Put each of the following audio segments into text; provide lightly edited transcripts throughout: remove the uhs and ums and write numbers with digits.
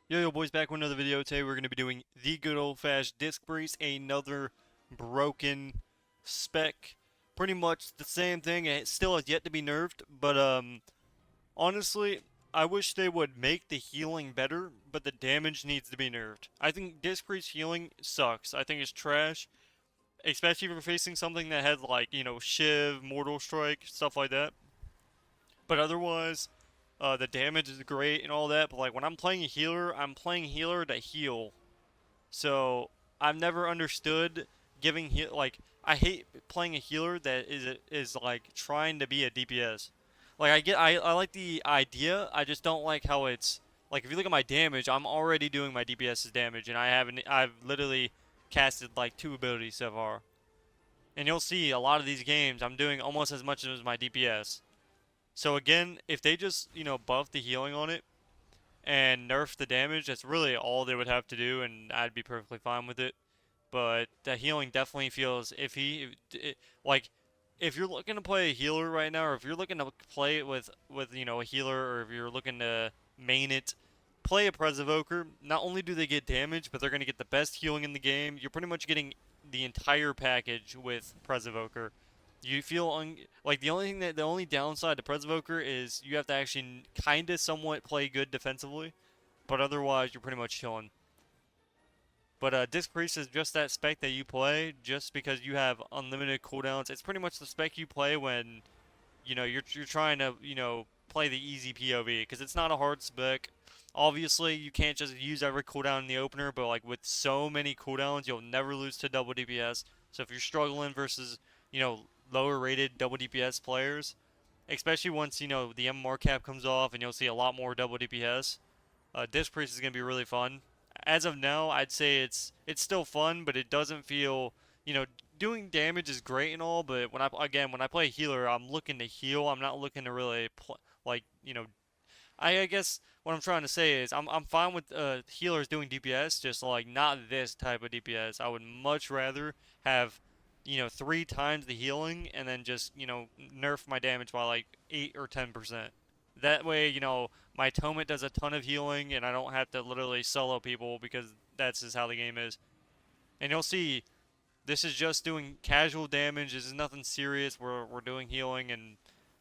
Yo, boys, back with another video. Today we're going to be doing the good old-fashioned disc brace, another broken spec. Pretty much the same thing. It still has yet to be nerfed, but honestly, I wish they would make the healing better, but the damage needs to be nerfed. I think disc brace healing sucks. I think it's trash, especially if you're facing something that has like, Shiv, Mortal Strike, stuff like that. But otherwise, the damage is great and all that, but like when I'm playing a healer, I'm playing healer to heal. So I've never understood giving like I hate playing a healer that is like trying to be a DPS. Like I like the idea, I just don't like how it's like if you look at my damage, I'm already doing my DPS's damage and I've literally casted like two abilities so far. And you'll see a lot of these games I'm doing almost as much as my DPS. So again, if they just, buff the healing on it and nerf the damage, that's really all they would have to do, and I'd be perfectly fine with it. But the healing definitely feels iffy. Like, if you're looking to play a healer right now, or if you're looking to play it with a healer, or if you're looking to main it, play a Pres Evoker. Not only do they get damage, but they're going to get the best healing in the game. You're pretty much getting the entire package with Pres Evoker. You feel like the only downside to Pres Evoker is you have to actually kind of somewhat play good defensively, but otherwise you're pretty much chilling. But Disc Priest is just that spec that you play just because you have unlimited cooldowns. It's pretty much the spec you play when you're trying to play the easy POV because it's not a hard spec. Obviously, you can't just use every cooldown in the opener, but like with so many cooldowns, you'll never lose to double DPS. So if you're struggling versus lower rated double DPS players, especially once the MMR cap comes off and you'll see a lot more double DPS, Disc Priest is gonna be really fun. As of now, I'd say it's still fun, but it doesn't feel doing damage is great and all, but when I play healer, I'm looking to heal. I'm not looking to really like I guess what I'm trying to say is I'm fine with healers doing DPS, just like not this type of DPS. I would much rather have three times the healing and then just nerf my damage by like 8 or 10%. That way, my Tomet does a ton of healing and I don't have to literally solo people because that's just how the game is. And you'll see this is just doing casual damage. This is nothing serious. We're doing healing and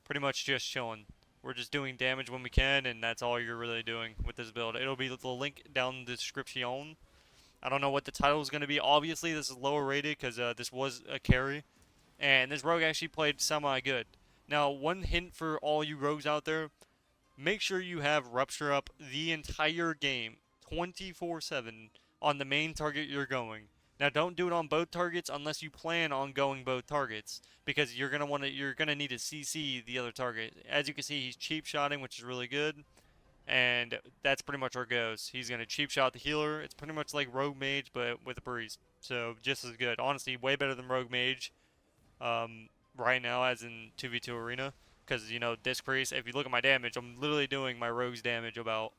pretty much just chilling. We're just doing damage when we can, and that's all you're really doing with this build. It'll be the link down in the description. I don't know what the title is going to be. Obviously, this is lower rated because this was a carry, and this rogue actually played semi good. Now, one hint for all you rogues out there: make sure you have Rupture up the entire game, 24/7, on the main target you're going. Now, don't do it on both targets unless you plan on going both targets, because you're gonna need to CC the other target. As you can see, he's cheap shotting, which is really good, and that's pretty much where it goes. He's gonna cheap shot the healer. It's pretty much like Rogue Mage, but with a priest. So just as good. Honestly, way better than Rogue Mage right now, as in 2v2 arena. Because, Disc Priest, if you look at my damage, I'm literally doing my Rogue's damage about.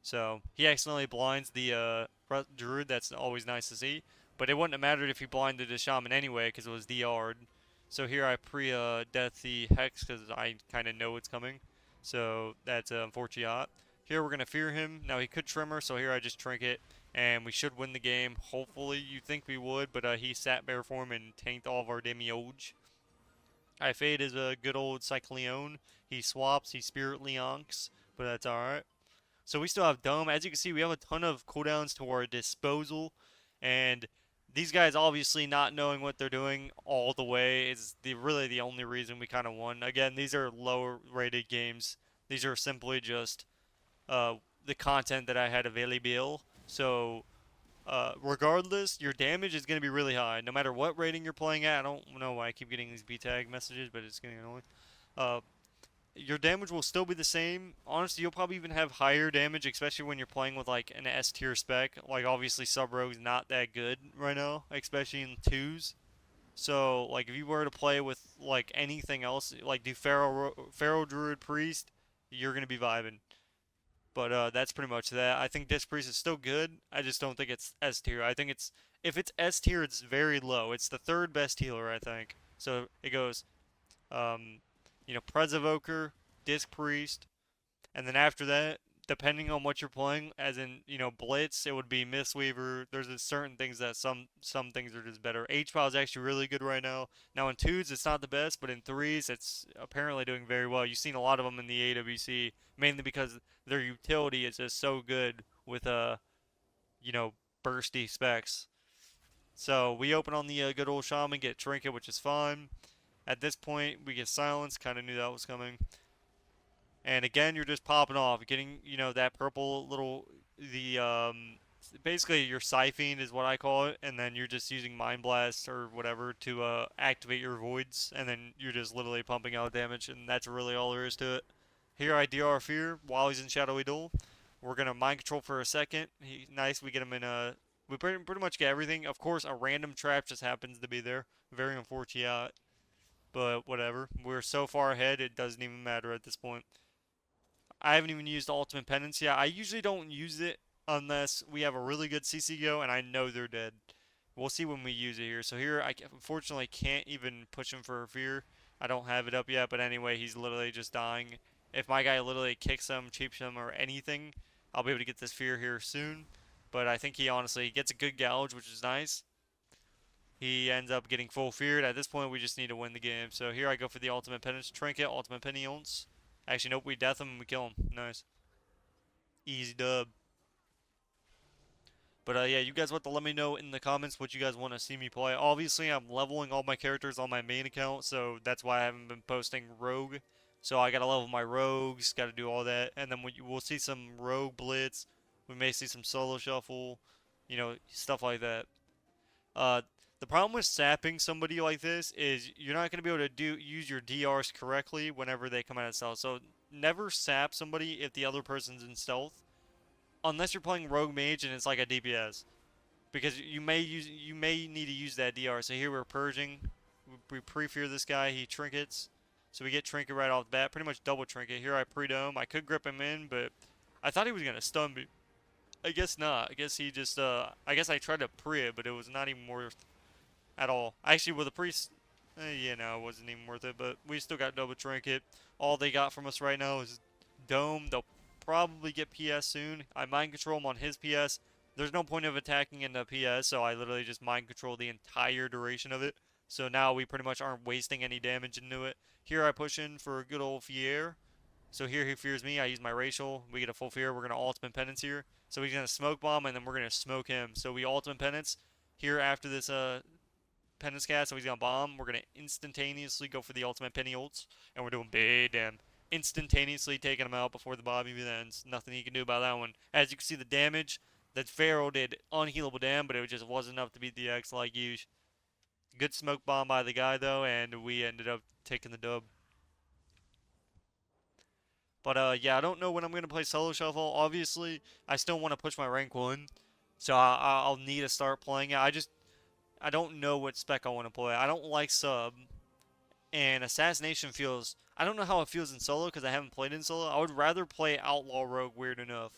So, he accidentally blinds the Druid, that's always nice to see. But it wouldn't have mattered if he blinded the Shaman anyway, because it was DR'd. So here I pre-death the Hex, because I kind of know it's coming. So, that's unfortunate. Here we're going to fear him. Now, he could Tremor, so here I just Trinket. And we should win the game. Hopefully, you think we would, but he sat bear form and tanked all of our Demi-Oge. I fade is a good old Cycleone. He swaps, he Spirit Leonks, but that's alright. So we still have Dome. As you can see, we have a ton of cooldowns to our disposal, and these guys obviously not knowing what they're doing all the way is really the only reason we kind of won. Again, these are lower rated games. These are simply just uh, the content that I had available. So regardless, your damage is going to be really high, no matter what rating you're playing at. I don't know why I keep getting these B tag messages, but it's getting annoying. Uh, your damage will still be the same. Honestly, you'll probably even have higher damage, especially when you're playing with like an S tier spec. Like obviously, Sub Rogue's not that good right now, especially in twos. So like if you were to play with like anything else, like do Pharaoh Druid Priest, you're gonna be vibing. But that's pretty much that. I think Disc Priest is still good. I just don't think it's S tier. I think it's if it's S tier, it's very low. It's the third best healer, I think. So it goes, um, Pres Evoker, Disc Priest, and then after that, depending on what you're playing, as in, Blitz, it would be Mistweaver. There's just certain things that some things are just better. H-Pow is actually really good right now. Now in twos, it's not the best, but in threes, it's apparently doing very well. You've seen a lot of them in the AWC, mainly because their utility is just so good with you know, bursty specs. So we open on the good old Shaman, get Trinket, which is fine. At this point, we get Silence. Kind of knew that was coming. And again, you're just popping off, getting, that purple little, basically your Siphene is what I call it, and then you're just using Mind Blast or whatever to activate your voids, and then you're just literally pumping out damage, and that's really all there is to it. Here I DR Fear while he's in Shadowy Duel. We're gonna Mind Control for a second. Nice, we get him in a. We pretty much get everything. Of course, a random trap just happens to be there. Very unfortunate, but whatever. We're so far ahead, it doesn't even matter at this point. I haven't even used Ultimate Penance yet. I usually don't use it unless we have a really good CC go and I know they're dead. We'll see when we use it here. So here, I unfortunately can't even push him for a fear. I don't have it up yet, but anyway, he's literally just dying. If my guy literally kicks him, cheaps him, or anything, I'll be able to get this fear here soon. But I think he honestly gets a good gouge, which is nice. He ends up getting full feared. At this point, we just need to win the game. So here I go for the Ultimate Penance Trinket, Ultimate Penance. Actually, nope, we death him and we kill him. Nice. Easy dub. But yeah, you guys want to let me know in the comments what you guys want to see me play. Obviously, I'm leveling all my characters on my main account, so that's why I haven't been posting Rogue. So I gotta level my Rogues, gotta do all that, and then we'll see some Rogue Blitz. We may see some Solo Shuffle, stuff like that. Uh, the problem with sapping somebody like this is you're not gonna be able to use your DRs correctly whenever they come out of stealth. So never sap somebody if the other person's in stealth unless you're playing Rogue Mage and it's like a DPS, because you may need to use that DR. So here we're purging. We pre-fear this guy. He trinkets, so we get trinket right off the bat. Pretty much double trinket. Here I pre-dome. I could grip him in, but I thought he was gonna stun me. I guess not. I guess he just I guess I tried to pre it, but it was not even worth at all. Actually, with a priest, yeah, no, it wasn't even worth it. But we still got double trinket. All they got from us right now is dome. They'll probably get PS soon. I mind control him on his PS. There's no point of attacking in the PS, so I literally just mind control the entire duration of it. So now we pretty much aren't wasting any damage into it. Here I push in for a good old Fier. So here he fears me. I use my racial. We get a full fear. We're going to ultimate penance here. So he's going to smoke bomb, and then we're going to smoke him. So we ultimate penance here after this penance cast. So he's going to bomb. We're going to instantaneously go for the ultimate penny ults. And we're doing big damn. Instantaneously taking him out before the bomb even ends. Nothing he can do about that one. As you can see, the damage that Pharaoh did unhealable damage, but it just wasn't enough to beat the X like usual. Good smoke bomb by the guy, though, and we ended up taking the dub. But yeah, I don't know when I'm going to play Solo Shuffle. Obviously, I still want to push my rank 1, so I'll need to start playing it. I don't know what spec I want to play. I don't like sub, and Assassination feels... I don't know how it feels in solo because I haven't played in solo. I would rather play Outlaw Rogue, weird enough.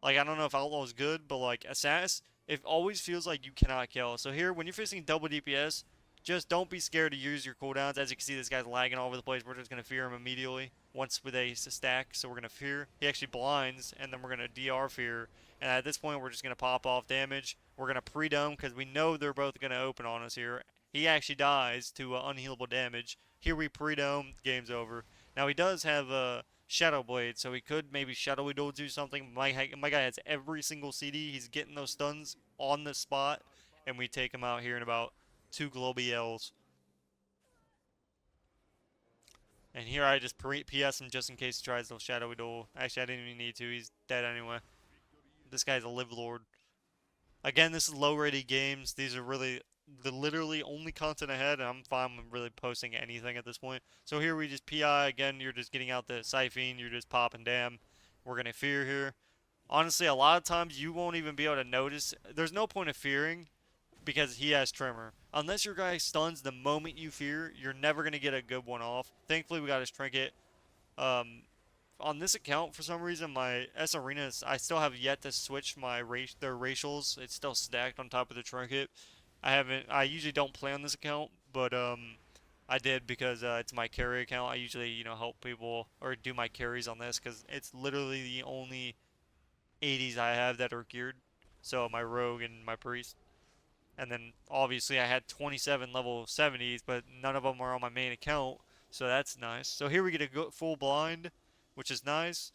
Like, I don't know if Outlaw is good, but like Assass, it always feels like you cannot kill. So here, when you're facing double DPS, just don't be scared to use your cooldowns. As you can see, this guy's lagging all over the place. We're just going to fear him immediately once with a stack. So we're going to fear. He actually blinds, and then we're going to DR fear. And at this point, we're just going to pop off damage. We're going to pre-dome because we know they're both going to open on us here. He actually dies to unhealable damage. Here we pre-dome, game's over. Now he does have a Shadow Blade, so he could maybe Shadowy Duel do something. My guy has every single CD. He's getting those stuns on the spot, and we take him out here in about 2 Global L's. And here I just PS him just in case he tries to Shadowy Duel. Actually, I didn't even need to. He's dead anyway. This guy's a Live Lord. Again, this is low-rated games. These are really the literally only content ahead, and I'm fine with really posting anything at this point. So here we just PI. Again, you're just getting out the Siphene. You're just popping damn. We're going to fear here. Honestly, a lot of times you won't even be able to notice. There's no point of fearing because he has Tremor. Unless your guy stuns the moment you fear, you're never going to get a good one off. Thankfully, we got his Trinket. On this account, for some reason, my S Arenas, I still have yet to switch their racials. It's still stacked on top of the Trinket. I usually don't play on this account, but I I did because it's my carry account. I usually, help people or do my carries on this because it's literally the only 80s I have that are geared. So my rogue and my priest. And then obviously I had 27 level 70s, but none of them are on my main account. So that's nice. So here we get a full blind, which is nice.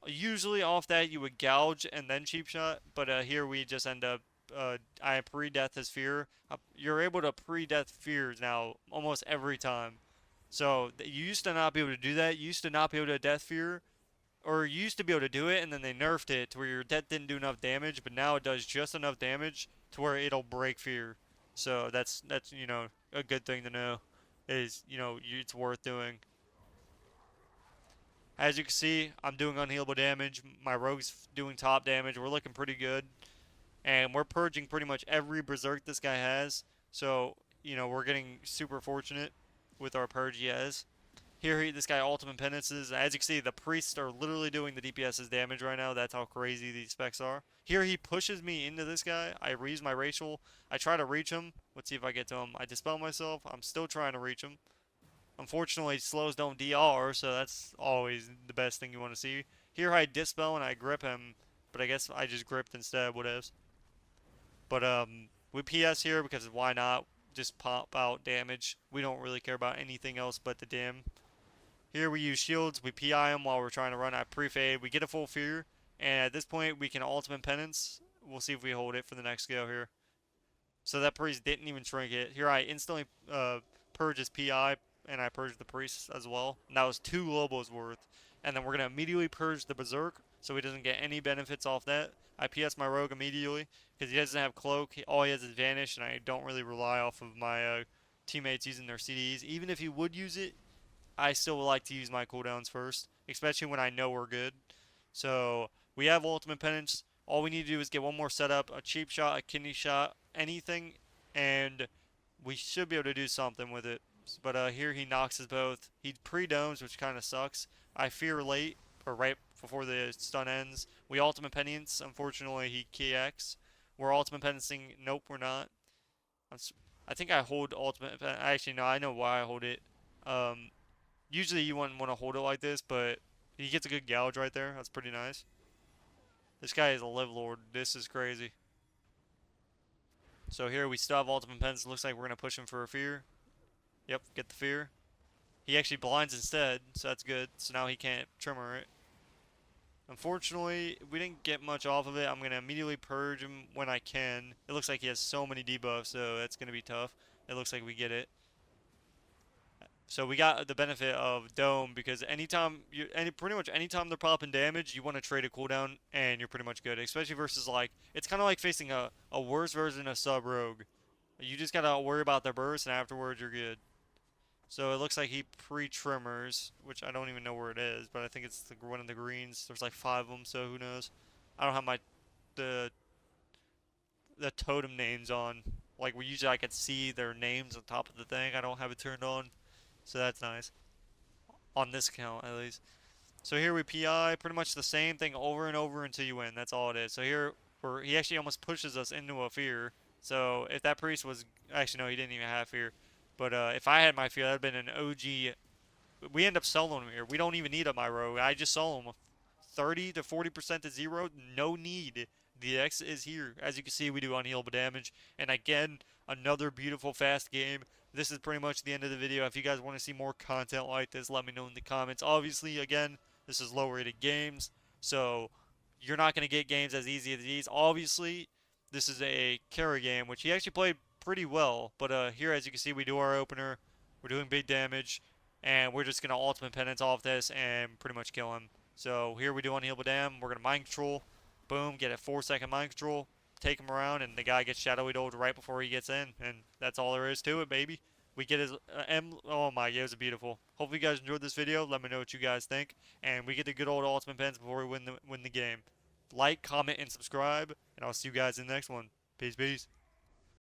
Usually off that you would gouge and then cheap shot, but here we just end up. I pre-death his fear. You're able to pre-death fears now almost every time. So you used to not be able to do that. You used to not be able to death fear, or you used to be able to do it, and then they nerfed it to where your death didn't do enough damage. But now it does just enough damage to where it'll break fear. So that's a good thing to know. Is it's worth doing. As you can see, I'm doing unhealable damage. My rogue's doing top damage. We're looking pretty good. And we're purging pretty much every berserk this guy has. So, we're getting super fortunate with our purge he has. Here, this guy ultimate penances. As you can see, the priests are literally doing the DPS's damage right now. That's how crazy these specs are. Here, he pushes me into this guy. I reuse my racial. I try to reach him. Let's see if I get to him. I dispel myself. I'm still trying to reach him. Unfortunately, slows don't DR, so that's always the best thing you want to see. Here I dispel and I grip him, but I guess I just gripped instead, whatevs. But we PS here because why not? Just pop out damage. We don't really care about anything else but the dim. Here we use shields, we PI him while we're trying to run at pre-fade. We get a full fear, and at this point we can ultimate penance. We'll see if we hold it for the next go here. So that priest didn't even shrink it. Here I instantly purge his PI, and I purged the priest as well. And that was 2 Lobos worth. And then we're going to immediately purge the berserk, so he doesn't get any benefits off that. I PS my rogue immediately, because he doesn't have cloak. All he has is vanish, and I don't really rely off of my teammates using their CDs. Even if he would use it, I still like to use my cooldowns first, especially when I know we're good. So we have ultimate penance. All we need to do is get one more setup, a cheap shot, a kidney shot, anything, and we should be able to do something with it. But here he knocks us both. He pre-domes, which kind of sucks. I fear late, or right before the stun ends. We ultimate penance. Unfortunately, he KX. We're ultimate penancing. Nope, we're not. I think I hold ultimate. Actually, no, I know why I hold it. Um, Usually you wouldn't want to hold it like this, but he gets a good gouge right there. That's pretty nice. This guy is a live lord. This is crazy. So here we still have ultimate pens. Looks like we're going to push him for a fear. Yep, get the fear. He actually blinds instead, so that's good. So now he can't tremor it. Unfortunately, we didn't get much off of it. I'm going to immediately purge him when I can. It looks like he has so many debuffs, so that's going to be tough. It looks like we get it. So we got the benefit of Dome because pretty much anytime they're popping damage, you want to trade a cooldown and you're pretty much good. Especially versus it's kind of like facing a worse version of Sub Rogue. You just gotta worry about their burst and afterwards you're good. So it looks like he pre-trimmers, which I don't even know where it is, but I think it's one of the greens. There's like 5 of them, so who knows? I don't have the the totem names on. Like usually I can see their names on top of the thing. I don't have it turned on. So that's nice. On this account, at least. So here we PI, pretty much the same thing over and over until you win. That's all it is. So here, he actually almost pushes us into a fear. So if that priest was... Actually, no, he didn't even have fear. But if I had my fear, that would have been an OG... We end up selling him here. We don't even need a my rogue. I just sell him 30 to 40% to 0. No need. The X is here. As you can see, we do unhealable damage. And again, another beautiful fast game. This is pretty much the end of the video. If you guys want to see more content like this, let me know in the comments. Obviously, again, this is low rated games, so you're not going to get games as easy as these. Obviously, this is a carry game, which he actually played pretty well. But here, as you can see, we do our opener. We're doing big damage, and we're just going to ultimate penance off this and pretty much kill him. So here we do unhealable dam. We're going to mind control. Boom, get a 4-second mind control. Take him around, and the guy gets shadowy doled right before he gets in, and that's all there is to it, baby. We get his oh my, it was beautiful. Hopefully you guys enjoyed this video. Let me know what you guys think, and we get the good old ultimate pens before we win the game. Like, comment, and subscribe, and I'll see you guys in the next one. Peace, peace.